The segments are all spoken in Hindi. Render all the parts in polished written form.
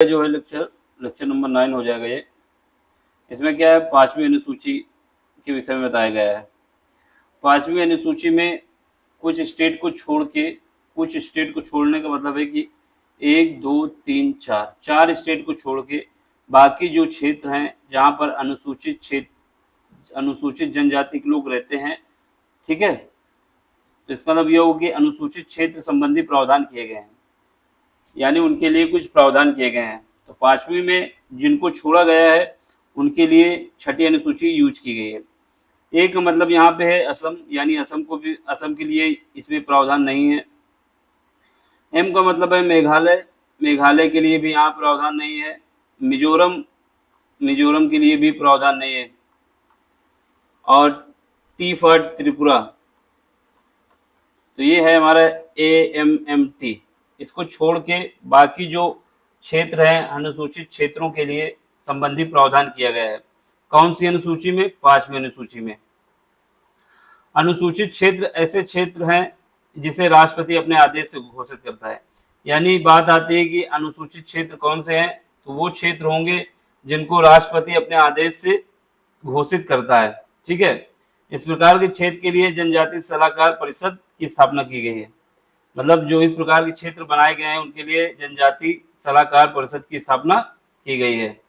जो है लेक्चर नंबर 9 हो जाएगा ये। इसमें क्या है, 5वीं अनुसूची के विषय में बताया गया है। 5वीं अनुसूची में कुछ स्टेट को छोड़ने का मतलब है कि 1 2 3 4 स्टेट को छोड़ के बाकी जो क्षेत्र हैं जहाँ पर अनुसूचित जनजाति के लोग रहते हैं, ठीक है, तो इसका मतलब यह हो कि अनुसूचित क्षेत्र संबंधी प्रावधान किए गए हैं, यानी उनके लिए कुछ प्रावधान किए गए हैं। तो 5वीं में जिनको छोड़ा गया है उनके लिए 6ठी अनुसूची यूज की गई है। एक मतलब यहाँ पे है असम, यानी असम के लिए इसमें प्रावधान नहीं है। एम का मतलब है मेघालय के लिए भी यहाँ प्रावधान नहीं है। मिजोरम के लिए भी प्रावधान नहीं है। और टी फॉर त्रिपुरा, तो ये है हमारा AMMT। इसको छोड़ के बाकी जो क्षेत्र हैं अनुसूचित क्षेत्रों के लिए संबंधी प्रावधान किया गया है। कौन सी अनुसूची में? 5वीं अनुसूची में। अनुसूचित क्षेत्र ऐसे क्षेत्र हैं जिसे राष्ट्रपति अपने आदेश से घोषित करता है। यानी बात आती है कि अनुसूचित क्षेत्र कौन से हैं, तो वो क्षेत्र होंगे जिनको राष्ट्रपति अपने आदेश से घोषित करता है, ठीक है। इस प्रकार के क्षेत्र के लिए जनजाति सलाहकार परिषद की स्थापना की गई है। मतलब जो इस प्रकार के क्षेत्र बनाए गए हैं उनके लिए जनजाति सलाहकार परिषद की स्थापना की गई है।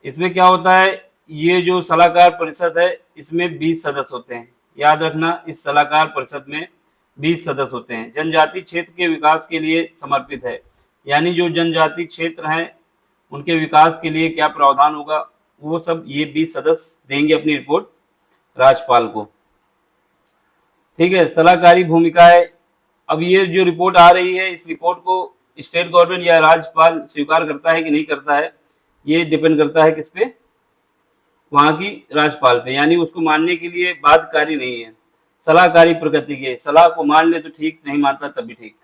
इसमें क्या होता है, ये जो सलाहकार परिषद है इसमें 20 सदस्य होते हैं। याद रखना, इस सलाहकार परिषद में 20 सदस्य होते हैं। जनजाति क्षेत्र के विकास के लिए समर्पित है, यानी जो जनजाति क्षेत्र हैं उनके विकास के लिए क्या प्रावधान होगा वो सब ये 20 सदस्य देंगे अपनी रिपोर्ट राज्यपाल को, ठीक है। सलाहकारी भूमिकाएं, अब ये जो रिपोर्ट आ रही है इस रिपोर्ट को स्टेट गवर्नमेंट या राज्यपाल स्वीकार करता है कि नहीं करता है, ये डिपेंड करता है किस पे, वहां की राज्यपाल पे। यानी उसको मानने के लिए बाध्यकारी नहीं है। सलाहकारी प्रकृति के, सलाह को मान ले तो ठीक, नहीं मानता तब भी ठीक।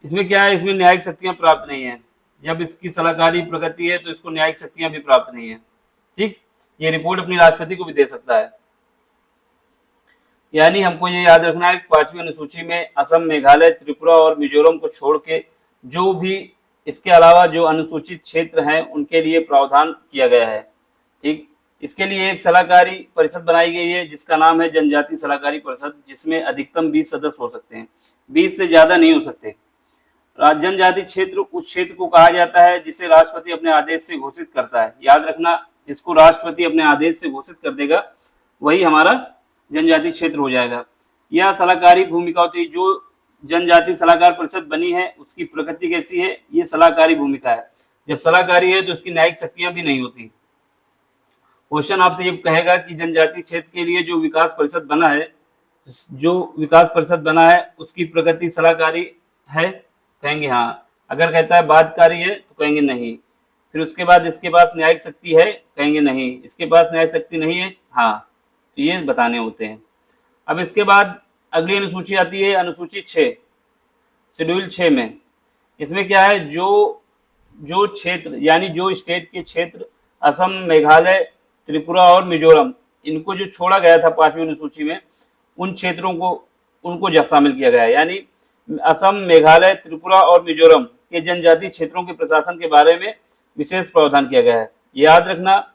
इसमें क्या है, इसमें न्यायिक शक्तियां प्राप्त नहीं है। जब इसकी सलाहकारी प्रकृति है तो इसको न्यायिक शक्तियां भी प्राप्त नहीं है, ठीक। ये रिपोर्ट अपनी राष्ट्रपति को भी दे सकता है। यानी हमको ये याद रखना है कि 5वीं अनुसूची में असम, मेघालय, त्रिपुरा और मिजोरम को छोड़ के जो भी इसके अलावा जो अनुसूचित क्षेत्र हैं उनके लिए प्रावधान किया गया है, ठीक। इसके लिए एक सलाहकारी परिषद बनाई गई है जिसका नाम है जनजाति सलाहकारी परिषद, जिसमें अधिकतम 20 सदस्य हो सकते हैं, 20 से ज्यादा नहीं हो सकते। जनजाति क्षेत्र उस क्षेत्र को कहा जाता है जिसे राष्ट्रपति अपने आदेश से घोषित करता है। याद रखना, जिसको राष्ट्रपति अपने आदेश से घोषित कर देगा वही हमारा जनजाति क्षेत्र हो जाएगा। यह सलाहकारी भूमिका होती है। जो जनजाति सलाहकार परिषद बनी है उसकी प्रकृति कैसी है, ये सलाहकारी भूमिका है। जब सलाहकारी है तो उसकी न्यायिक शक्तियां भी नहीं होती। क्वेश्चन आपसे ये कहेगा कि जनजाति क्षेत्र के लिए जो विकास परिषद बना है उसकी प्रकृति सलाहकारी है, कहेंगे हाँ। अगर कहता है बाध्यकारी है तो कहेंगे नहीं। फिर उसके बाद इसके पास न्यायिक शक्ति है, कहेंगे नहीं। इसके पास न्यायिक शक्ति नहीं है, हाँ, तो ये बताने होते हैं। अब इसके बाद अगली अनुसूची आती है अनुसूची 6, शेड्यूल 6 में। इसमें क्या है, जो क्षेत्र यानी जो स्टेट के क्षेत्र असम, मेघालय, त्रिपुरा और मिजोरम, इनको जो छोड़ा गया था 5वीं अनुसूची में, उन क्षेत्रों को उनको शामिल किया गया है। यानी असम, मेघालय, त्रिपुरा और मिजोरम के जनजाति क्षेत्रों के प्रशासन के बारे में विशेष प्रावधान किया गया है। याद रखना,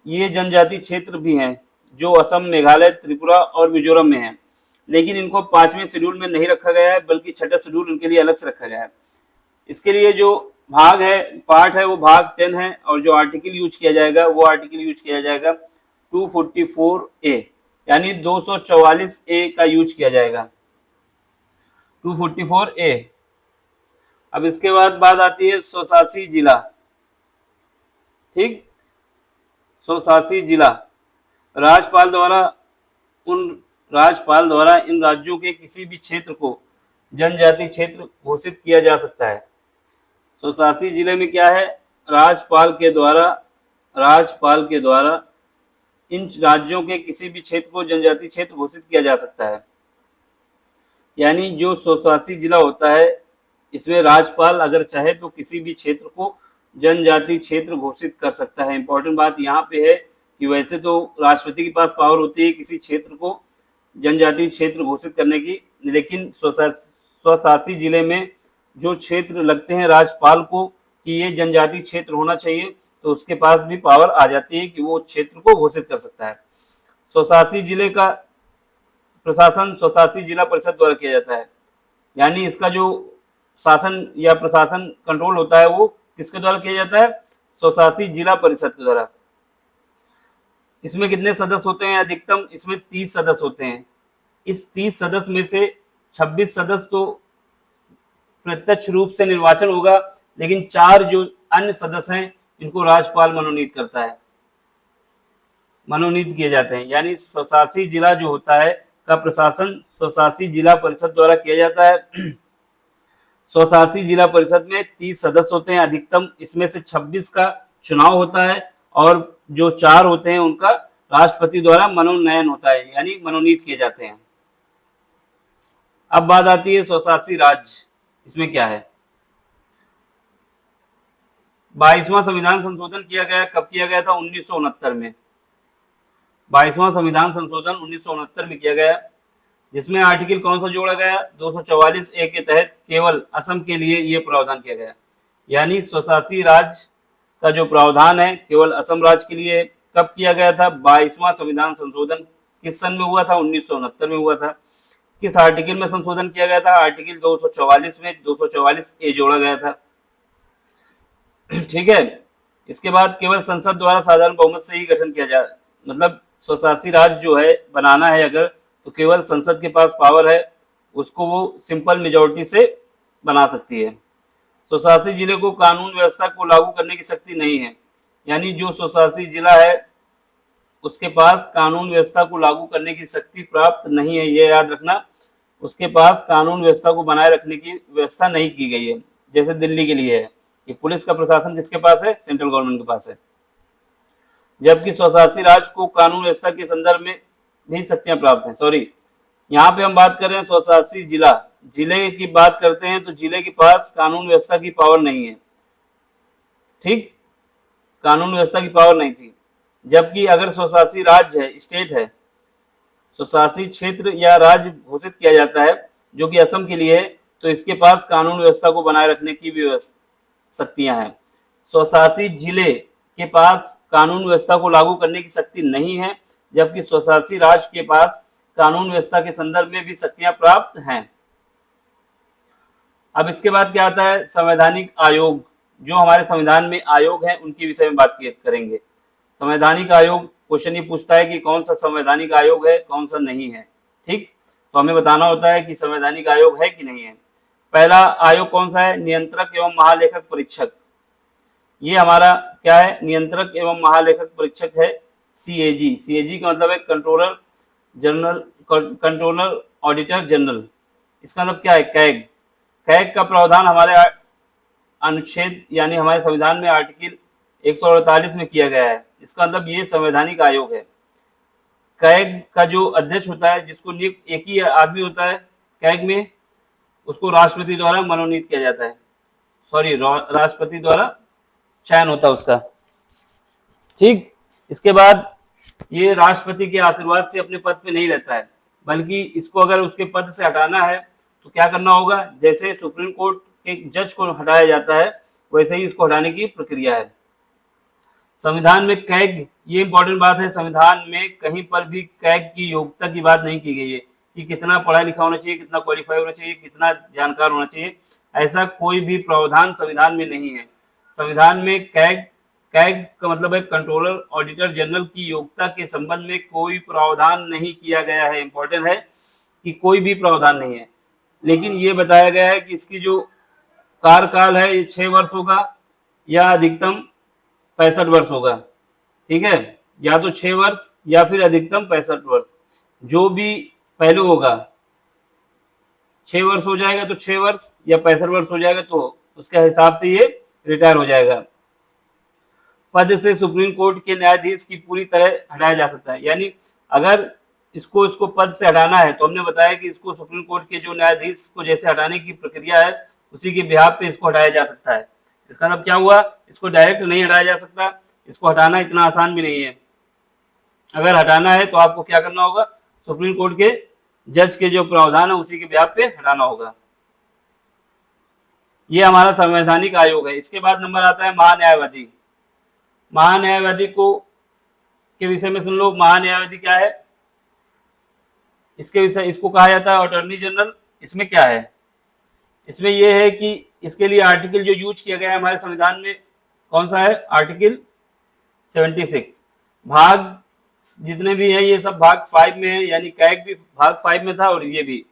ये जनजाति क्षेत्र भी हैं जो असम, मेघालय, त्रिपुरा और मिजोरम में हैं, लेकिन इनको 5वें शेड्यूल में नहीं रखा गया है, बल्कि 6ठा शेड्यूल उनके लिए अलग से रखा गया है। इसके लिए जो भाग है, पार्ट है, वो भाग 10 है, और जो आर्टिकल यूज किया जाएगा वो आर्टिकल यूज किया जाएगा 244A, यानी 244A का यूज किया जाएगा, 244A। अब इसके बाद बात आती है स्वशासी जिला, ठीक। स्वशासी जिला राज्यपाल द्वारा इन राज्यों के किसी भी क्षेत्र को जनजाति क्षेत्र घोषित किया जा सकता है। स्वशासी जिले में क्या है, राज्यपाल के द्वारा इन राज्यों के किसी भी क्षेत्र को जनजाति क्षेत्र घोषित किया जा सकता है। यानी जो स्वशासी जिला होता है इसमें राज्यपाल अगर चाहे तो किसी भी क्षेत्र को जनजाति क्षेत्र घोषित कर सकता है। इंपॉर्टेंट बात यहाँ पे है कि वैसे तो राष्ट्रपति के पास पावर होती है किसी क्षेत्र को जनजाति क्षेत्र घोषित करने की, लेकिन स्वशासी जिले में जो क्षेत्र लगते हैं राज्यपाल को कि ये जनजाति क्षेत्र होना चाहिए, तो उसके पास भी पावर आ जाती है कि वो क्षेत्र को घोषित कर सकता है। स्वशासी जिले का प्रशासन स्वशासी जिला परिषद द्वारा किया जाता है, यानी इसका जो शासन या प्रशासन कंट्रोल होता है वो किसके द्वारा किया जाता है? स्वशासी जिला परिषद के द्वारा। इसमें कितने सदस्य होते हैं? अधिकतम इसमें 30 सदस्य होते हैं। इस 30 सदस्य में से 26 सदस्य तो प्रत्यक्ष रूप से निर्वाचन होगा, लेकिन 4 जो अन्य सदस्य हैं इनको राज्यपाल मनोनीत करता है, मनोनीत किए जाते हैं। यानी स्वशासी जिला जो होता है का प्रशासन स्वशासी जिला परिषद द्वारा किया जाता है। स्वशासी जिला परिषद में 30 सदस्य होते हैं अधिकतम, इसमें से 26 का चुनाव होता है और जो 4 होते हैं उनका राष्ट्रपति द्वारा मनोनयन होता है, यानी मनोनीत किए जाते हैं। अब बात आती है स्वशासी राज्य, इसमें क्या है? 22वां संविधान संशोधन किया गया, कब किया गया था? 1969 में। 22वां संविधान संशोधन 1969 में किया गया, जिसमें आर्टिकल कौन सा जोड़ा गया? 244 ए के तहत केवल असम के लिए ये प्रावधान किया गया, यानी स्वशासी राज्य का जो प्रावधान है केवल असम राज्य के लिए। कब किया गया था? 22वां संविधान संशोधन किस सन में हुआ था? 1969 में हुआ था। किस आर्टिकल में संशोधन किया गया था? आर्टिकल 244 में 244 ए जोड़ा गया था। ठीक है। इसके बाद केवल संसद द्वारा साधारण बहुमत से ही गठन किया जाए, मतलब स्वशासी राज्य जो है बनाना है अगर, तो केवल संसद के पास पावर है, उसको वो सिंपल मेजॉरिटी से बना सकती है। स्वशासी जिले को कानून व्यवस्था को लागू करने की शक्ति नहीं है, यानी जो स्वशासी जिला है उसके पास कानून व्यवस्था को लागू करने की शक्ति प्राप्त नहीं है, ये याद रखना। उसके पास कानून व्यवस्था को बनाए रखने की व्यवस्था नहीं की गई है, जैसे दिल्ली के लिए है। ये पुलिस का प्रशासन किसके पास है? सेंट्रल गवर्नमेंट के पास है। जबकि स्वशासी राज्य को कानून व्यवस्था के संदर्भ में भी शक्तियां प्राप्त हैं। सॉरी, यहाँ पे हम बात कर रहे हैं स्वशासी जिला, जिले की बात करते हैं तो जिले के पास कानून व्यवस्था की पावर नहीं है। ठीक, कानून व्यवस्था की पावर नहीं थी। जबकि अगर स्वशासी राज्य है, स्टेट है, स्वशासी क्षेत्र या राज्य घोषित किया जाता है जो कि असम के लिए है, तो इसके पास कानून व्यवस्था को बनाए रखने की भी शक्तियां हैं। स्वशासी जिले के पास कानून व्यवस्था को लागू करने की शक्ति नहीं है, जबकि स्वशासी राज्य के पास कानून व्यवस्था के संदर्भ में भी शक्तियां प्राप्त हैं। अब इसके बाद क्या आता है? संवैधानिक आयोग। जो हमारे संविधान में आयोग है उनके विषय में बात करेंगे। संवैधानिक आयोग, क्वेश्चन ये पूछता है कि कौन सा संवैधानिक आयोग है, कौन सा नहीं है। ठीक, तो हमें बताना होता है कि संवैधानिक आयोग है कि नहीं है। पहला आयोग कौन सा है? नियंत्रक एवं महालेखक परीक्षक। ये हमारा क्या है? नियंत्रक एवं महालेखक परीक्षक है, सीएजी। सीएजी का मतलब है controller general, controller auditor general. इसका मतलब क्या है? कैग। कैग का प्रावधान हमारे अनुच्छेद यानी हमारे संविधान में आर्टिकल 148 में किया गया है। इसका मतलब ये संवैधानिक आयोग है। कैग का जो अध्यक्ष होता है, जिसको नियुक्त एक ही आदमी होता है कैग में, उसको राष्ट्रपति द्वारा मनोनीत किया जाता है। सॉरी, राष्ट्रपति द्वारा चयन होता है उसका। ठीक, इसके बाद ये राष्ट्रपति के आशीर्वाद से अपने पद पे नहीं रहता है, बल्कि इसको अगर उसके पद से हटाना है तो क्या करना होगा? जैसे सुप्रीम कोर्ट के जज को हटाया जाता है, वैसे ही इसको हटाने की प्रक्रिया है। संविधान में कैग, ये इंपॉर्टेंट बात है, संविधान में कहीं पर भी कैग की योग्यता की बात नहीं की गई है कि कितना पढ़ा लिखा होना चाहिए, कितना क्वालिफाई होना चाहिए, कितना जानकार होना चाहिए। ऐसा कोई भी प्रावधान संविधान में नहीं है। संविधान में कैग का मतलब है कंट्रोलर ऑडिटर जनरल की योग्यता के संबंध में कोई प्रावधान नहीं किया गया है। इंपॉर्टेंट है कि कोई भी प्रावधान नहीं है, लेकिन ये बताया गया है कि इसकी जो कार्यकाल है ये 6 वर्ष होगा या अधिकतम 65 वर्ष होगा। ठीक है, या तो 6 वर्ष या फिर अधिकतम 65 वर्ष, जो भी पहले होगा। 6 वर्ष हो जाएगा तो 6 वर्ष, या 65 वर्ष हो जाएगा तो उसके हिसाब से ये रिटायर हो जाएगा। पद से सुप्रीम कोर्ट के न्यायाधीश की पूरी तरह हटाया जा सकता है, यानी अगर इसको पद से हटाना है तो हमने बताया कि इसको सुप्रीम कोर्ट के जो न्यायाधीश को जैसे हटाने की प्रक्रिया है उसी के बिहाफ पे इसको हटाया जा सकता है। इसका मतलब क्या हुआ? इसको डायरेक्ट नहीं हटाया जा सकता, इसको हटाना इतना आसान भी नहीं है। अगर हटाना है तो आपको क्या करना होगा? सुप्रीम कोर्ट के जज के जो प्रावधान है उसी के बिहाफ पे हटाना होगा। ये हमारा संवैधानिक आयोग है। इसके बाद नंबर आता है महान्यायवादी। महान्यायवादी को के विषय में सुन लो। महान्यायवादी क्या है, इसके विषय, इसको कहा जाता है अटॉर्नी जनरल। इसमें क्या है, इसमें यह है कि इसके लिए आर्टिकल जो यूज किया गया है हमारे संविधान में कौन सा है, आर्टिकल 76। भाग जितने भी हैं ये सब भाग 5 में है, यानी कैग भी भाग 5 में था और ये भी।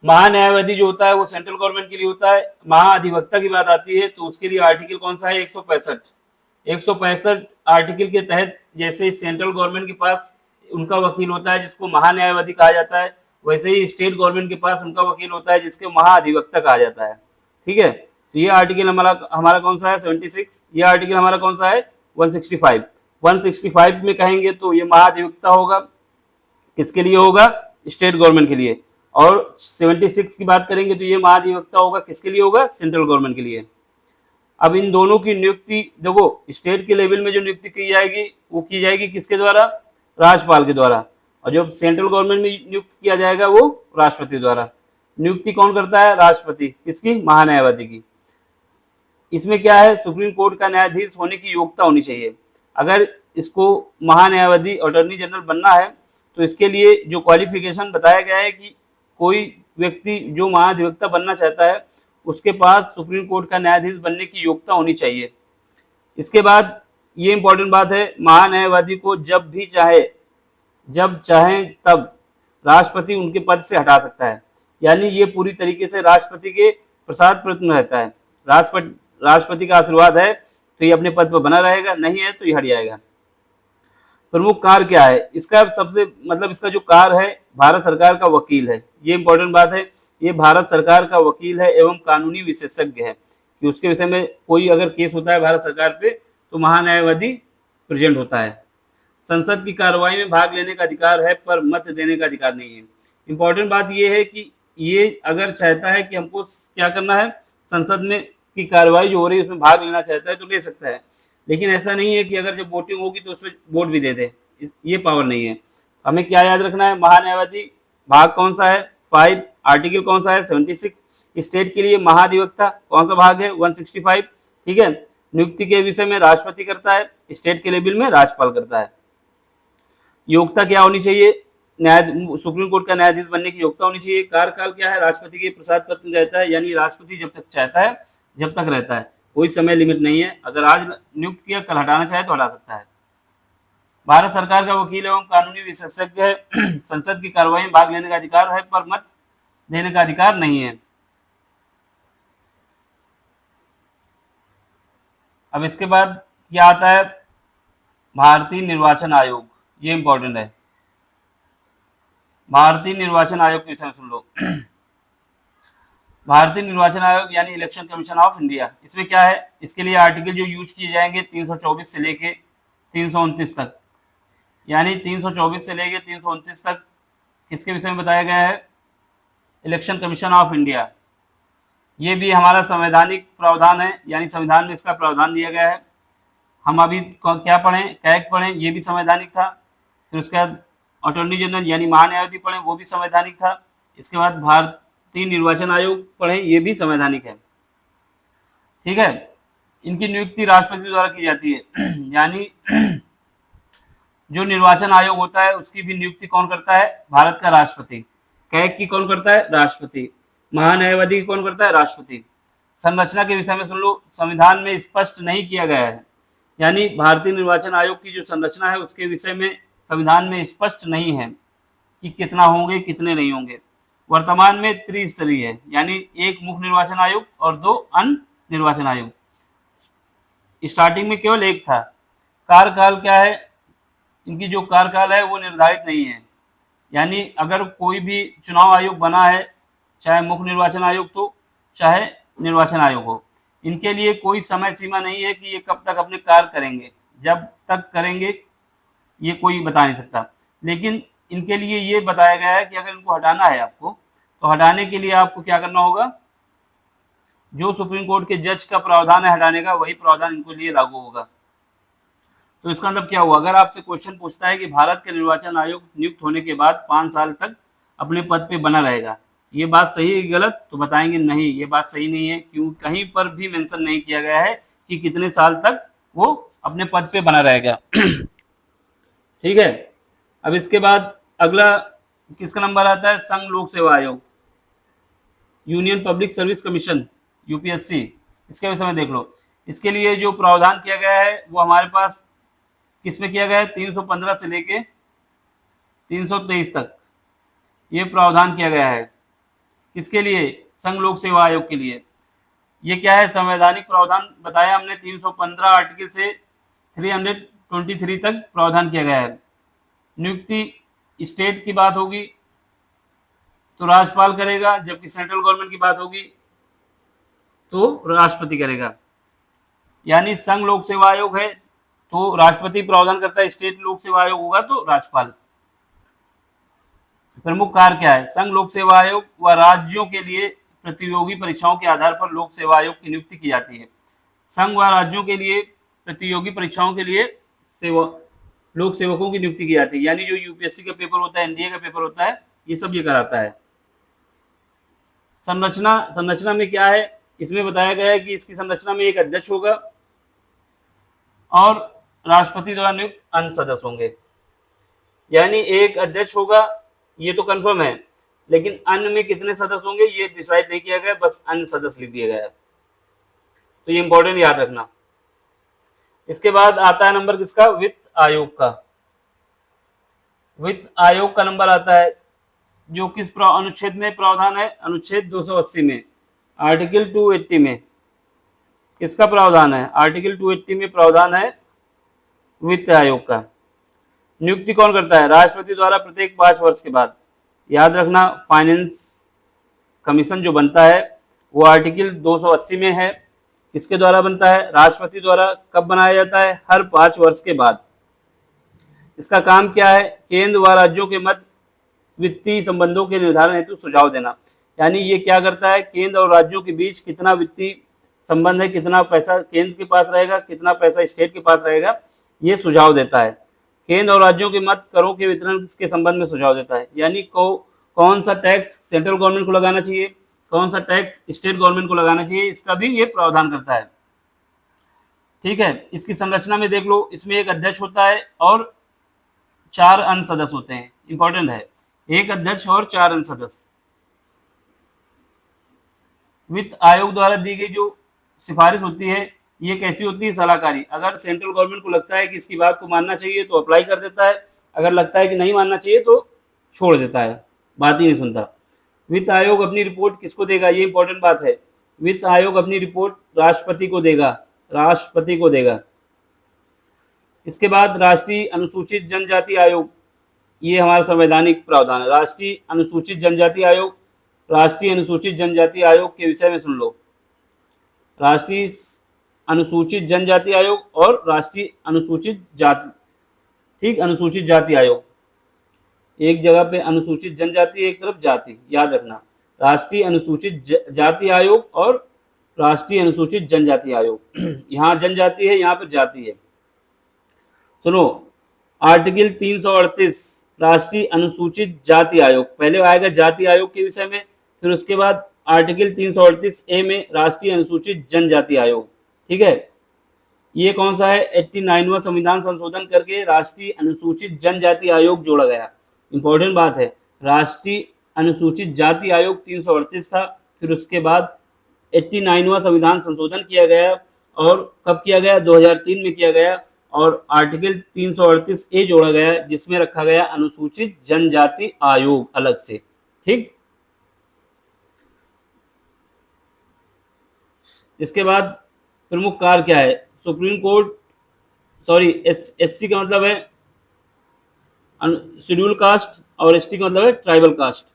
महान्यायवादी जो होता है वो सेंट्रल गवर्नमेंट के लिए होता है। महाधिवक्ता की बात आती है तो उसके लिए आर्टिकल कौन सा है, 165। 165 आर्टिकल के तहत जैसे सेंट्रल गवर्नमेंट के पास उनका वकील होता है जिसको महान्यायवादी कहा जाता है, वैसे ही स्टेट गवर्नमेंट के पास उनका वकील होता है जिसके महाधिवक्ता कहा जाता है। ठीक है, तो ये आर्टिकल हमारा कौन सा है, 76। ये आर्टिकल हमारा कौन सा है, 165। 165 में कहेंगे तो ये महाधिवक्ता होगा, किसके लिए होगा, स्टेट गवर्नमेंट के लिए। और 76 की बात करेंगे तो ये महाधिवक्ता होगा, किसके लिए होगा, सेंट्रल गवर्नमेंट के लिए। अब इन दोनों की नियुक्ति देखो, स्टेट के लेवल में जो नियुक्ति की जाएगी वो की जाएगी किसके द्वारा, राज्यपाल के द्वारा, और जो सेंट्रल गवर्नमेंट में नियुक्त किया जाएगा वो राष्ट्रपति द्वारा। नियुक्ति कौन करता है, राष्ट्रपति, किसकी, महान्यायवादी की। इसमें क्या है, सुप्रीम कोर्ट का न्यायाधीश होने की योग्यता होनी चाहिए। अगर इसको महान्यायवादी अटॉर्नी जनरल बनना है तो इसके लिए जो क्वालिफिकेशन बताया गया है कि कोई व्यक्ति जो महाधिवक्ता बनना चाहता है उसके पास सुप्रीम कोर्ट का न्यायाधीश बनने की योग्यता होनी चाहिए। इसके बाद ये इंपॉर्टेंट बात है, महान्यायवादी को जब भी चाहे, जब चाहे तब राष्ट्रपति उनके पद से हटा सकता है, यानी ये पूरी तरीके से राष्ट्रपति के प्रसाद प्रयत्न रहता है। राष्ट्रपति का आशीर्वाद है तो ये अपने पद पर बना रहेगा, नहीं है तो ये हट जाएगा। प्रमुख कार्य क्या है इसका, सबसे मतलब इसका जो कार्य है भारत सरकार का वकील है, ये इंपॉर्टेंट बात है। ये भारत सरकार का वकील है एवं कानूनी विशेषज्ञ है कि उसके विषय में कोई अगर केस होता है भारत सरकार पे तो महान्यायवादी प्रेजेंट होता है। संसद की कार्रवाई में भाग लेने का अधिकार है पर मत देने का अधिकार नहीं है। इंपॉर्टेंट बात यह है कि ये अगर चाहता है कि हमको क्या करना है, संसद में की कार्रवाई जो हो रही है उसमें भाग लेना चाहता है तो ले सकता है, लेकिन ऐसा नहीं है कि अगर जब वोटिंग होगी तो उसमें वोट भी दे दे, ये पावर नहीं है। हमें क्या याद रखना है, महान्यायवादी भाग कौन सा है, 5, आर्टिकल कौन सा है, 76। स्टेट के लिए महाधिवक्ता कौन सा भाग है, 165। ठीक है, नियुक्ति के विषय में राष्ट्रपति करता है, स्टेट के लेवल में राज्यपाल करता है। योग्यता क्या होनी चाहिए, सुप्रीम कोर्ट का न्यायाधीश बनने की योग्यता होनी चाहिए। कार्यकाल क्या है, राष्ट्रपति के प्रसाद पत्र रहता है, यानी राष्ट्रपति जब तक चाहता है जब तक रहता है, कोई समय लिमिट नहीं है। अगर आज नियुक्त किया कल हटाना चाहे तो हटा सकता है। भारत सरकार का वकील एवं कानूनी विशेषज्ञ है। संसद की कार्रवाई में भाग लेने का अधिकार है पर मत देने का अधिकार नहीं है। अब इसके बाद क्या आता है, भारतीय निर्वाचन आयोग, ये इंपॉर्टेंट है। भारतीय निर्वाचन आयोग के विषय में सुन लो। भारतीय निर्वाचन आयोग यानी इलेक्शन कमीशन ऑफ इंडिया, इसमें क्या है, इसके लिए आर्टिकल जो यूज किए जाएंगे 324 से लेके 329 तक, यानी 324 से लेके 329 तक किसके विषय में बताया गया है, इलेक्शन कमीशन ऑफ इंडिया। ये भी हमारा संवैधानिक प्रावधान है, यानी संविधान में इसका प्रावधान दिया गया है। हम अभी क्या पढ़ें, कैग पढ़ें, ये भी संवैधानिक था। फिर उसके बाद अटॉर्नी जनरल यानी महान्यायवादी पढ़ें, वो भी संवैधानिक था। इसके बाद भारतीय निर्वाचन आयोग पढ़ें, ये भी संवैधानिक है। ठीक है, इनकी नियुक्ति राष्ट्रपति द्वारा की जाती है। यानी जो निर्वाचन आयोग होता है उसकी भी नियुक्ति कौन करता है, भारत का राष्ट्रपति। कैग की कौन करता है, राष्ट्रपति। महान्यायवादी की कौन करता है, राष्ट्रपति। संरचना के विषय में सुन लो, संविधान में स्पष्ट नहीं किया गया है, यानी भारतीय निर्वाचन आयोग की जो संरचना है उसके विषय में संविधान में स्पष्ट नहीं है कि कितना होंगे कितने नहीं होंगे। वर्तमान में त्रिस्तरीय है, यानी एक मुख्य निर्वाचन आयोग और 2 अन्य निर्वाचन आयोग। स्टार्टिंग में केवल एक था। कार्यकाल क्या है, इनकी जो कार्यकाल है वो निर्धारित नहीं है, यानी अगर कोई भी चुनाव आयोग बना है, चाहे मुख्य निर्वाचन आयोग तो चाहे निर्वाचन आयोग हो, इनके लिए कोई समय सीमा नहीं है कि ये कब तक अपने कार्य करेंगे। जब तक करेंगे ये कोई बता नहीं सकता, लेकिन इनके लिए ये बताया गया है कि अगर इनको हटाना है आपको, तो हटाने के लिए आपको क्या करना होगा, जो सुप्रीम कोर्ट के जज का प्रावधान है हटाने का, वही प्रावधान इनको लिए लागू होगा। तो इसका मतलब क्या हुआ, अगर आपसे क्वेश्चन पूछता है कि भारत के निर्वाचन आयोग नियुक्त होने के बाद 5 साल तक अपने पद पे बना रहेगा, ये बात सही है कि गलत, तो बताएंगे नहीं ये बात सही नहीं है, क्यों कहीं पर भी मेंशन नहीं किया गया है कि कितने साल तक वो अपने पद पे बना रहेगा। ठीक है। अब इसके बाद अगला किसका नंबर आता है, संघ लोक सेवा आयोग, union public service commission, UPSC. इसके विषय में देख लो। इसके लिए जो प्रावधान किया गया है वो हमारे पास किसमें किया गया है, 315 से लेके 323 तक ये प्रावधान किया गया है। किसके लिए, संघ लोक सेवा आयोग के लिए। ये क्या है, संवैधानिक प्रावधान बताया हमने, 315 आर्टिकल से 323 तक प्रावधान किया गया है। नियुक्ति स्टेट की बात होगी तो राज्यपाल करेगा, जबकि सेंट्रल गवर्नमेंट की बात होगी तो राष्ट्रपति करेगा। यानी संघ लोक सेवा आयोग है तो राष्ट्रपति प्रावधान करता है, स्टेट लोक सेवा आयोग होगा तो राज्यपाल। प्रमुख कार्य क्या है, संघ लोक सेवा आयोग व राज्यों के लिए प्रतियोगी परीक्षाओं के आधार पर लोक सेवा आयोग की नियुक्ति की जाती है। संघ व राज्यों के लिए प्रतियोगी परीक्षाओं के लिए लोक सेवकों की नियुक्ति की जाती है। यानी जो यूपीएससी का पेपर होता है, एनडीए का पेपर होता है, ये सब ये कराता है। संरचना में क्या है, इसमें बताया गया है कि इसकी संरचना में एक अध्यक्ष होगा और राष्ट्रपति द्वारा नियुक्त अन्य सदस्य होंगे। यानी एक अध्यक्ष होगा, ये तो कंफर्म है, लेकिन अन्य में कितने सदस्य होंगे ये डिसाइड नहीं किया गया, बस अन्य सदस्य लिख दिया गया है। तो ये इंपॉर्टेंट याद रखना। इसके बाद आता है नंबर किसका, वित्त आयोग का। वित्त आयोग का नंबर आता है जो किस अनुच्छेद में प्रावधान है, अनुच्छेद 280 में, आर्टिकल 280 में किसका प्रावधान है, आर्टिकल 280 में प्रावधान है वित्त आयोग का। नियुक्ति कौन करता है, राष्ट्रपति द्वारा प्रत्येक 5 वर्ष के बाद। याद रखना, फाइनेंस कमीशन जो बनता है वो आर्टिकल 280 में है। किसके द्वारा बनता है, राष्ट्रपति द्वारा। कब बनाया जाता है, हर 5 वर्ष के बाद। इसका काम क्या है, केंद्र व राज्यों के मध्य वित्तीय संबंधों के निर्धारण हेतु सुझाव देना। यानी ये क्या करता है, केंद्र और राज्यों के बीच कितना वित्तीय संबंध है, कितना पैसा केंद्र के पास रहेगा, कितना पैसा स्टेट के पास रहेगा, ये सुझाव देता है। केंद्र और राज्यों के मध्य करों के वितरण के संबंध में सुझाव देता है। यानी कौन सा टैक्स सेंट्रल गवर्नमेंट को लगाना चाहिए, कौन सा टैक्स स्टेट गवर्नमेंट को लगाना चाहिए, इसका भी ये प्रावधान करता है। ठीक है। इसकी संरचना में देख लो, इसमें एक अध्यक्ष होता है और 4 अन्य सदस्य होते हैं। इंपॉर्टेंट है, एक अध्यक्ष और 4 अन्य सदस्य। वित्त आयोग द्वारा दी गई जो सिफारिश होती है ये कैसी होती है, सलाहकारी। अगर सेंट्रल गवर्नमेंट को लगता है कि इसकी बात को मानना चाहिए तो अप्लाई कर देता है, अगर लगता है कि नहीं मानना चाहिए तो छोड़ देता है, बात ही नहीं सुनता। वित्त आयोग अपनी रिपोर्ट किसको देगा, ये इंपॉर्टेंट बात है। वित्त आयोग अपनी रिपोर्ट राष्ट्रपति को देगा, राष्ट्रपति को देगा। इसके बाद राष्ट्रीय अनुसूचित जनजाति आयोग, ये हमारा संवैधानिक प्रावधान है। राष्ट्रीय अनुसूचित जनजाति आयोग, राष्ट्रीय अनुसूचित जनजाति आयोग के विषय में सुन लो। राष्ट्रीय अनुसूचित जनजाति आयोग और राष्ट्रीय अनुसूचित जाति, ठीक, अनुसूचित जाति आयोग। एक जगह पे अनुसूचित जनजाति, एक तरफ जाति, याद रखना। राष्ट्रीय अनुसूचित जाति आयोग और राष्ट्रीय अनुसूचित जनजाति आयोग। यहाँ जनजाति है, यहाँ पर जाति है। सुनो, आर्टिकल 338 राष्ट्रीय अनुसूचित जाति आयोग, पहले आएगा जाति आयोग के विषय में, फिर उसके बाद आर्टिकल 338 ए में राष्ट्रीय अनुसूचित जनजाति आयोग। ठीक है। ये कौन सा है, 89वां संविधान संशोधन करके राष्ट्रीय अनुसूचित जनजाति आयोग जोड़ा गया। इंपॉर्टेंट बात है, राष्ट्रीय अनुसूचित जाति आयोग 338 था, फिर उसके बाद 89वां संविधान संशोधन किया गया। और कब किया गया, 2003 में किया गया, और आर्टिकल 338 ए जोड़ा गया जिसमें रखा गया अनुसूचित जनजाति आयोग अलग से। ठीक। इसके बाद प्रमुख कार्य क्या है, सुप्रीम कोर्ट, सॉरी एससी का मतलब है शेड्यूल कास्ट और एसटी का मतलब है ट्राइबल कास्ट।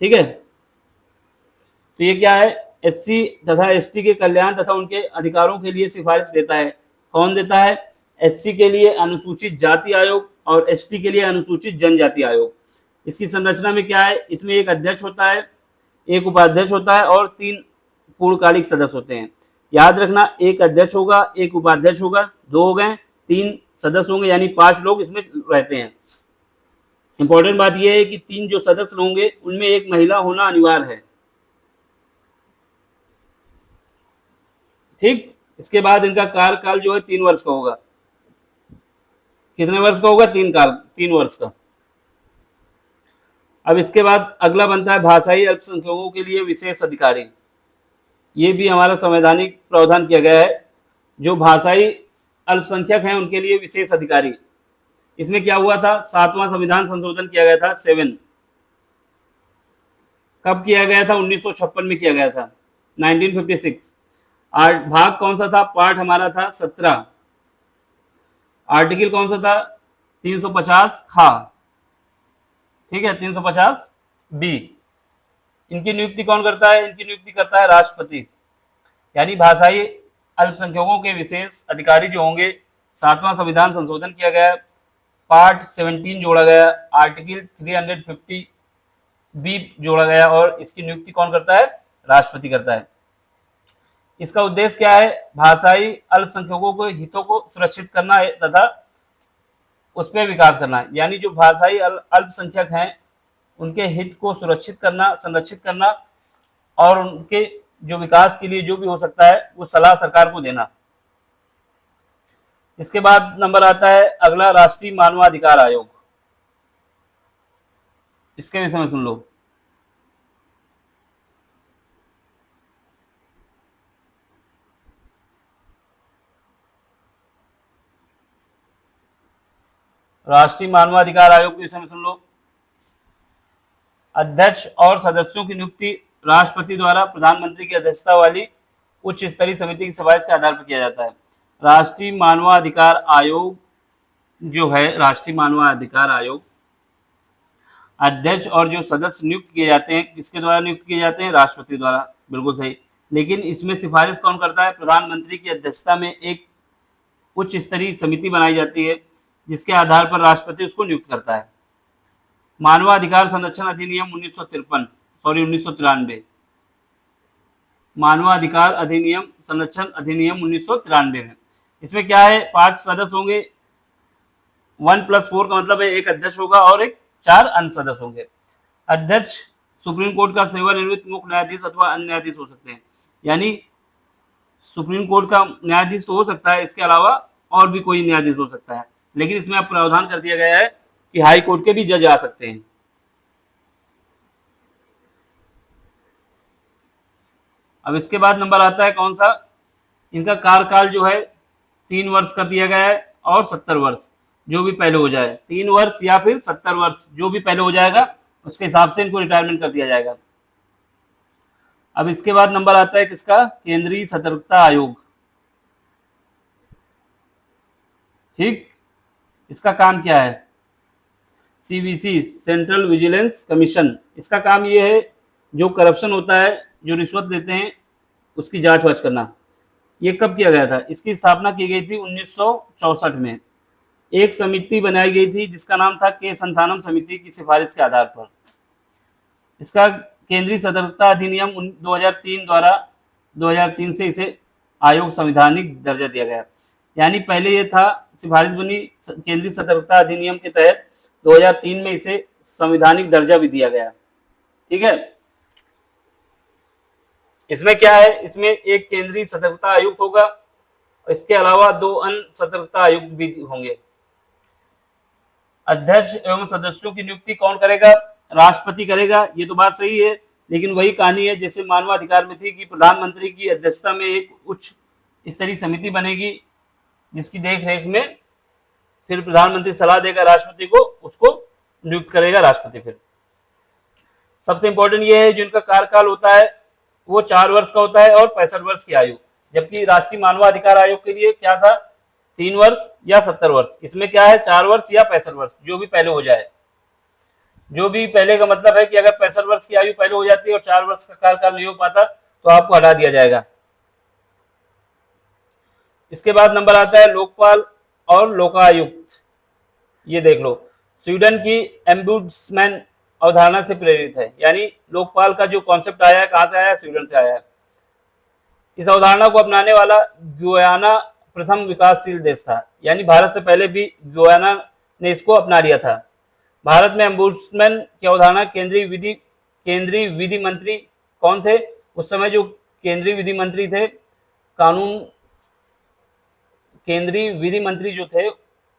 ठीक है। तो ये क्या है, एससी तथा एसटी के कल्याण तथा उनके अधिकारों के लिए सिफारिश देता है। कौन देता है, एससी के लिए अनुसूचित जाति आयोग और एसटी के लिए अनुसूचित जनजाति आयोग। इसकी संरचना में क्या है, इसमें एक अध्यक्ष होता है, एक उपाध्यक्ष होता है और 3 पूर्णकालिक सदस्य होते हैं। याद रखना, एक अध्यक्ष होगा, एक उपाध्यक्ष होगा, 2 हो गए, 3 सदस्य होंगे, यानी 5 लोग इसमें रहते हैं। इंपॉर्टेंट बात यह है कि 3 जो सदस्य होंगे उनमें एक महिला होना अनिवार्य है। ठीक, इसके बाद इनका कार्यकाल जो है 3 वर्ष का होगा। कितने वर्ष का होगा? 3 वर्ष का। अब इसके बाद अगला बनता है भाषाई अल्पसंख्यकों के लिए विशेष अधिकारी। ये भी हमारा संवैधानिक प्रावधान किया गया है, जो भाषाई अल्पसंख्यक हैं उनके लिए विशेष अधिकारी। इसमें क्या हुआ था? 7वां संविधान संशोधन किया गया था, 7। कब किया गया था? 1956 में किया गया था, 1956। भाग कौन सा था? पार्ट हमारा था 17। आर्टिकल कौन सा था? 350 खा, ठीक है, 350 बी। इनकी नियुक्ति कौन करता है? इनकी नियुक्ति करता है राष्ट्रपति। यानी भाषाई अल्पसंख्यकों के विशेष अधिकारी जो होंगे, 7वां संविधान संशोधन किया गया, पार्ट 17 जोड़ा गया, आर्टिकल 350 बी जोड़ा गया, और इसकी नियुक्ति कौन करता है? राष्ट्रपति करता है। इसका उद्देश्य क्या है? भाषाई अल्पसंख्यकों के हितों को सुरक्षित करना है तथा उस पर विकास करना है। यानी जो भाषाई अल्पसंख्यक हैं उनके हित को सुरक्षित करना, संरक्षित करना, और उनके जो विकास के लिए जो भी हो सकता है वो सलाह सरकार को देना। इसके बाद नंबर आता है अगला, राष्ट्रीय मानवाधिकार आयोग। इसके विषय में सुन लो। राष्ट्रीय मानवाधिकार आयोग के विषय में सुन लो। अध्यक्ष और सदस्यों की नियुक्ति राष्ट्रपति द्वारा प्रधानमंत्री की अध्यक्षता वाली उच्च स्तरीय समिति की सिफारिश के आधार पर किया जाता है। राष्ट्रीय मानवाधिकार आयोग जो है, राष्ट्रीय मानवाधिकार आयोग, अध्यक्ष और जो सदस्य नियुक्त किए जाते हैं, किसके द्वारा नियुक्त किए जाते हैं? राष्ट्रपति द्वारा। बिल्कुल सही। लेकिन इसमें सिफारिश कौन करता है? प्रधानमंत्री की अध्यक्षता में एक उच्च स्तरीय समिति बनाई जाती है, जिसके आधार पर राष्ट्रपति उसको नियुक्त करता है। मानवाधिकार संरक्षण अधिनियम 1993, मानवाधिकार अधिनियम संरक्षण अधिनियम 1993 में, इसमें क्या है? 5 सदस्य होंगे। 1+4 का मतलब है एक अध्यक्ष होगा और एक 4 अन्य सदस्य होंगे। अध्यक्ष सुप्रीम कोर्ट का सेवानिवृत्त मुख्य न्यायाधीश अथवा अन्य न्यायाधीश हो सकते हैं। यानी सुप्रीम कोर्ट का न्यायाधीश तो हो सकता है, इसके अलावा और भी कोई न्यायाधीश हो सकता है। लेकिन इसमें अब प्रावधान कर दिया गया है कि हाई कोर्ट के भी जज आ सकते हैं। अब इसके बाद नंबर आता है कौन सा? इनका कार्यकाल जो है 3 वर्ष कर दिया गया है, और 70 वर्ष, जो भी पहले हो जाए। 3 वर्ष या फिर 70 वर्ष, जो भी पहले हो जाएगा उसके हिसाब से इनको रिटायरमेंट कर दिया जाएगा। अब इसके बाद नंबर आता है किसका? केंद्रीय सतर्कता आयोग। ठीक, इसका काम क्या है? CVC, central vigilance commission. इसका काम ये है, जो करप्शन होता है, जो रिश्वत देते हैं, उसकी जांच वाच करना। ये कब किया गया था? इसकी स्थापना की गई थी 1964 में। एक समिति बनाई गई थी जिसका नाम था के संथानम समिति की सिफारिश के आधार पर। इसका केंद्रीय सतर्कता अधिनियम 2003 द्वारा 2003 से इसे आयोग संवैधानिक दर्जा दिया गया। यानी पहले ये था, सिफारिश बनी केंद्रीय सतर्कता अधिनियम के तहत, 2003 में इसे संवैधानिक दर्जा भी दिया गया। ठीक है। इसमें क्या है? इसमें एक केंद्रीय सतर्कता आयुक्त होगा, इसके अलावा 2 अन्य सतर्कता आयुक्त भी होंगे। अध्यक्ष एवं सदस्यों की नियुक्ति कौन करेगा? राष्ट्रपति करेगा। ये तो बात सही है, लेकिन वही कहानी है जैसे मानवाधिकार में थी कि प्रधानमंत्री की अध्यक्षता में एक उच्च स्तरीय समिति बनेगी, जिसकी देख रेख में फिर प्रधानमंत्री सलाह देगा राष्ट्रपति को, उसको नियुक्त करेगा राष्ट्रपति। फिर सबसे इंपॉर्टेंट ये है, जिनका कार्यकाल होता है वो 4 वर्ष का होता है और 65 वर्ष की आयु। जबकि राष्ट्रीय मानवाधिकार आयोग के लिए क्या था? 3 वर्ष या 70 वर्ष। इसमें क्या है? 4 वर्ष या 65 वर्ष, जो भी पहले हो जाए। जो भी पहले का मतलब है कि अगर 65 वर्ष की आयु पहले हो जाती है और 4 वर्ष का कार्यकाल नहीं हो पाता तो आपको हटा दिया जाएगा। इसके बाद नंबर आता है लोकपाल और लोकायुक्त। ये देख लो, स्वीडन की एम्बुड्समैन अवधारणा से प्रेरित है। यानी लोकपाल का जो कॉन्सेप्ट आया है, कहां से आया है? स्वीडन से आया है। इस अवधारणा को अपनाने वाला गुयाना प्रथम विकासशील देश था। यानी भारत से पहले भी गुयाना ने इसको अपना लिया था। भारत में अम्बुड्समैन की अवधारणा केंद्रीय विधि मंत्री कौन थे? उस समय जो केंद्रीय विधि मंत्री थे, कानून केंद्रीय विधि मंत्री जो थे,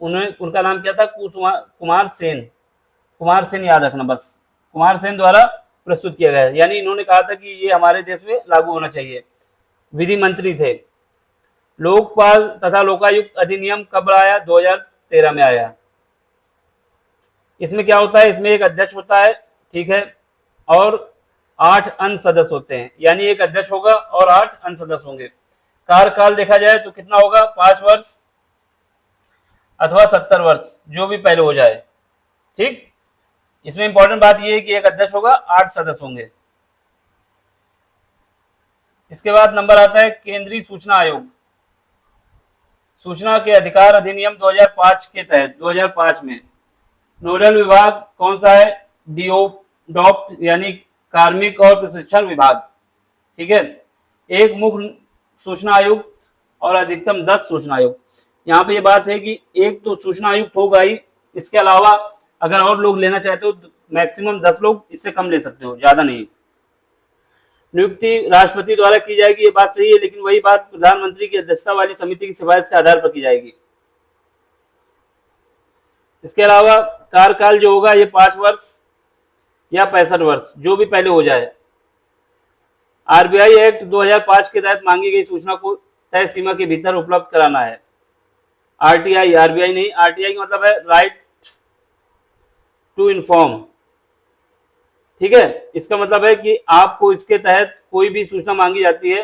उनका नाम क्या था? कुमार सेन। कुमार सेन याद रखना बस, कुमार सेन द्वारा प्रस्तुत किया गया। यानी इन्होंने कहा था कि ये हमारे देश में लागू होना चाहिए। विधि मंत्री थे। लोकपाल तथा लोकायुक्त अधिनियम कब आया? 2013 में आया। इसमें क्या होता है? इसमें एक अध्यक्ष होता है, ठीक है, और 8 अन्य सदस्य होते हैं। यानी एक अध्यक्ष होगा और 8 अन्य सदस्य होंगे। कार्यकाल देखा जाए तो कितना होगा? 5 वर्ष अथवा 70 वर्ष, जो भी पहले हो जाए। ठीक, इसमें इंपॉर्टेंट बात यह है कि एक अध्यक्ष होगा, 8 सदस्य होंगे। इसके बाद नंबर आता है केंद्रीय सूचना आयोग। सूचना के अधिकार अधिनियम 2005 के तहत 2005 में नोडल विभाग कौन सा है? डॉप्ट यानी कार्मिक और प्रशिक्षण विभाग। ठीक है, एक मुख्य सूचना आयुक्त और अधिकतम 10 सूचना आयुक्त। यहाँ पे ये बात है कि एक तो सूचना आयुक्त होगा ही, इसके अलावा अगर और लोग लेना चाहते हो तो मैक्सिमम 10 लोग, इससे कम ले सकते हो, ज्यादा नहीं। नियुक्ति राष्ट्रपति द्वारा की जाएगी, ये बात सही है, लेकिन वही बात प्रधानमंत्री की अध्यक्षता वाली समिति की सिफारिश के आधार पर की जाएगी। इसके अलावा कार्यकाल जो होगा ये 5 वर्ष या 65 वर्ष, जो भी पहले हो जाए। आरबीआई एक्ट 2005 के तहत मांगी गई सूचना को तय सीमा के भीतर उपलब्ध कराना है। आरटीआई, आरबीआई नहीं, आरटीआई का मतलब है राइट टू इन्फॉर्म। ठीक है, इसका मतलब है कि आपको इसके तहत कोई भी सूचना मांगी जाती है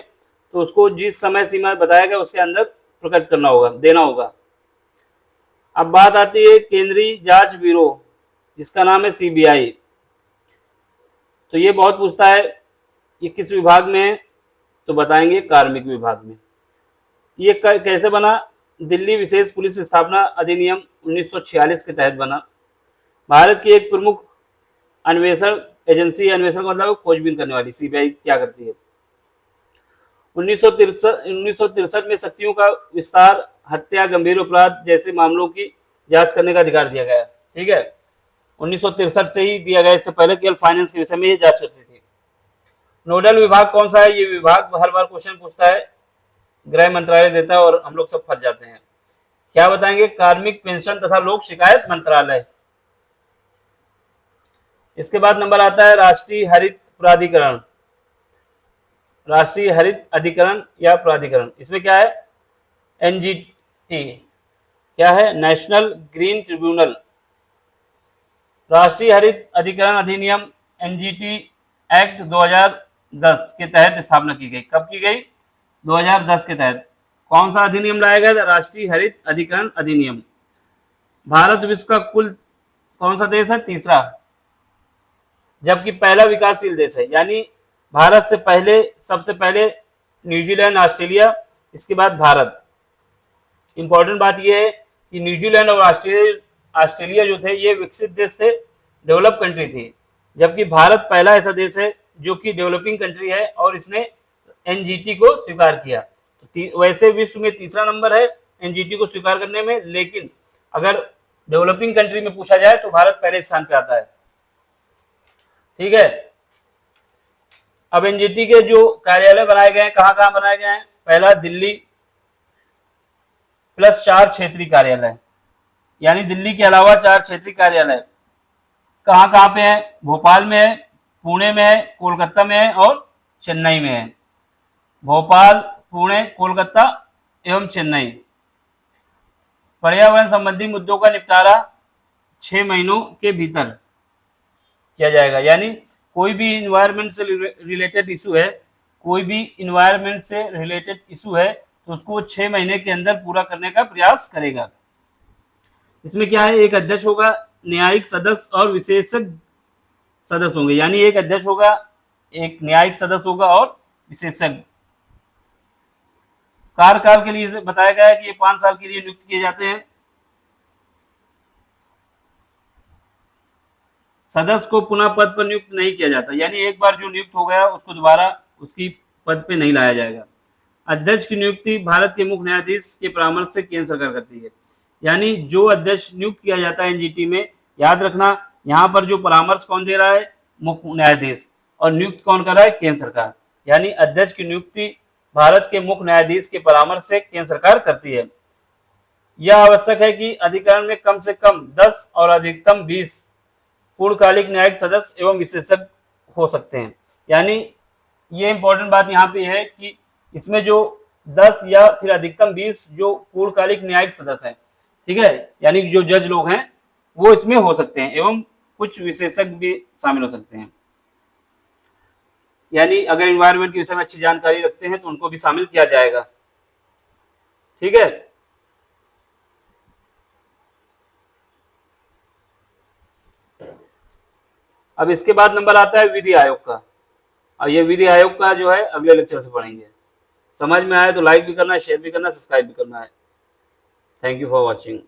तो उसको जिस समय सीमा बताया गया उसके अंदर प्रकट करना होगा, देना होगा। अब बात आती है केंद्रीय जांच ब्यूरो, जिसका नाम है सीबीआई। तो ये बहुत पूछता है ये किस विभाग में है, तो बताएंगे कार्मिक विभाग में। ये कैसे बना? दिल्ली विशेष पुलिस स्थापना अधिनियम 1946 के तहत बना। भारत की एक प्रमुख अन्वेषण एजेंसी, अन्वेषण का मतलब खोजबीन करने वाली। सीबीआई क्या करती है? 1963 में शक्तियों का विस्तार, हत्या, गंभीर अपराध जैसे मामलों की जांच करने का अधिकार दिया गया। ठीक है, 1963 से ही दिया गया, इससे पहले केवल फाइनेंस के विषय में ये जांच करती थी। नोडल विभाग कौन सा है? ये विभाग हर बार क्वेश्चन पूछता है, गृह मंत्रालय देता है और हम लोग सब फंस जाते हैं। क्या बताएंगे? कार्मिक पेंशन तथा लोक शिकायत मंत्रालय। इसके बाद नंबर आता है राष्ट्रीय हरित प्राधिकरण। राष्ट्रीय हरित अधिकरण या प्राधिकरण, इसमें क्या है? एनजीटी। क्या है? National green tribunal. राष्ट्रीय हरित अधिकरण अधिनियम एनजीटी एक्ट 2010 के तहत स्थापना की गई। कब की गई? 2010 के तहत। कौन सा अधिनियम लाया गया? राष्ट्रीय हरित अधिकरण अधिनियम। भारत विश्व का कुल कौन सा देश है? तीसरा, जबकि पहला विकासशील देश है। यानी भारत से पहले, सबसे पहले न्यूजीलैंड, ऑस्ट्रेलिया, इसके बाद भारत। इंपॉर्टेंट बात यह है कि न्यूजीलैंड और ऑस्ट्रेलिया जो थे ये विकसित देश थे, डेवलप कंट्री थी, जबकि भारत पहला ऐसा देश है जो कि डेवलपिंग कंट्री है और इसने एनजीटी को स्वीकार किया। तो वैसे विश्व में तीसरा नंबर है एनजीटी को स्वीकार करने में, लेकिन अगर डेवलपिंग कंट्री में पूछा जाए तो भारत पहले स्थान पे आता है। ठीक है, अब एनजीटी के जो कार्यालय बनाए गए हैं, कहाँ कहाँ बनाए गए हैं? पहला दिल्ली प्लस 4 क्षेत्रीय कार्यालय, यानी दिल्ली के अलावा 4 क्षेत्रीय कार्यालय कहाँ कहाँ पे है? भोपाल में है, पुणे में है, कोलकाता में है और चेन्नई में है। भोपाल, पुणे, कोलकाता एवं चेन्नई। पर्यावरण संबंधी मुद्दों का निपटारा 6 महीनों के भीतर किया जाएगा। यानी कोई भी इन्वायरमेंट से रिलेटेड इशू है, कोई भी इन्वायरमेंट से रिलेटेड इशू है तो उसको 6 महीने के अंदर पूरा करने का प्रयास करेगा। इसमें क्या है? एक अध्यक्ष होगा, न्यायिक सदस्य और विशेषज्ञ सदस्य होंगे। यानी एक अध्यक्ष होगा, एक न्यायिक सदस्य होगा और विशेषज्ञ। कार्यकाल के लिए बताया गया है कि ये 5 साल के लिए नियुक्त किए जाते हैं। सदस्य को पुनः पद पर नियुक्त नहीं किया जाता, यानी एक बार जो नियुक्त हो गया उसको दोबारा उसकी पद पे नहीं लाया जाएगा। अध्यक्ष की नियुक्ति भारत के मुख्य न्यायाधीश के परामर्श से केंद्र सरकार करती है। यानी जो अध्यक्ष नियुक्त किया जाता है एनजीटी में, याद रखना यहाँ पर जो परामर्श कौन दे रहा है, मुख्य न्यायाधीश, और नियुक्त कौन कर रहा है, केंद्र सरकार। यानी अध्यक्ष की नियुक्ति भारत के मुख्य न्यायाधीश के परामर्श से केंद्र सरकार करती है। यह आवश्यक है कि अधिकरण में कम से कम 10 और अधिकतम 20 पूर्णकालिक न्यायिक सदस्य एवं विशेषज्ञ हो सकते हैं। यानी ये इंपॉर्टेंट बात यहाँ पे है कि इसमें जो 10 या फिर अधिकतम 20 जो पूर्णकालिक न्यायिक सदस्य हैं, ठीक है, यानी जो जज लोग हैं वो इसमें हो सकते हैं, एवं कुछ विशेषज्ञ भी शामिल हो सकते हैं। यानी अगर इन्वायरमेंट के विषय में अच्छी जानकारी रखते हैं तो उनको भी शामिल किया जाएगा। ठीक है, अब इसके बाद नंबर आता है विधि आयोग का। और ये विधि आयोग का जो है अगले लेक्चर से पढ़ेंगे। समझ में आए तो लाइक भी करना है, शेयर भी करना है, सब्सक्राइब भी करना है। Thank you for watching.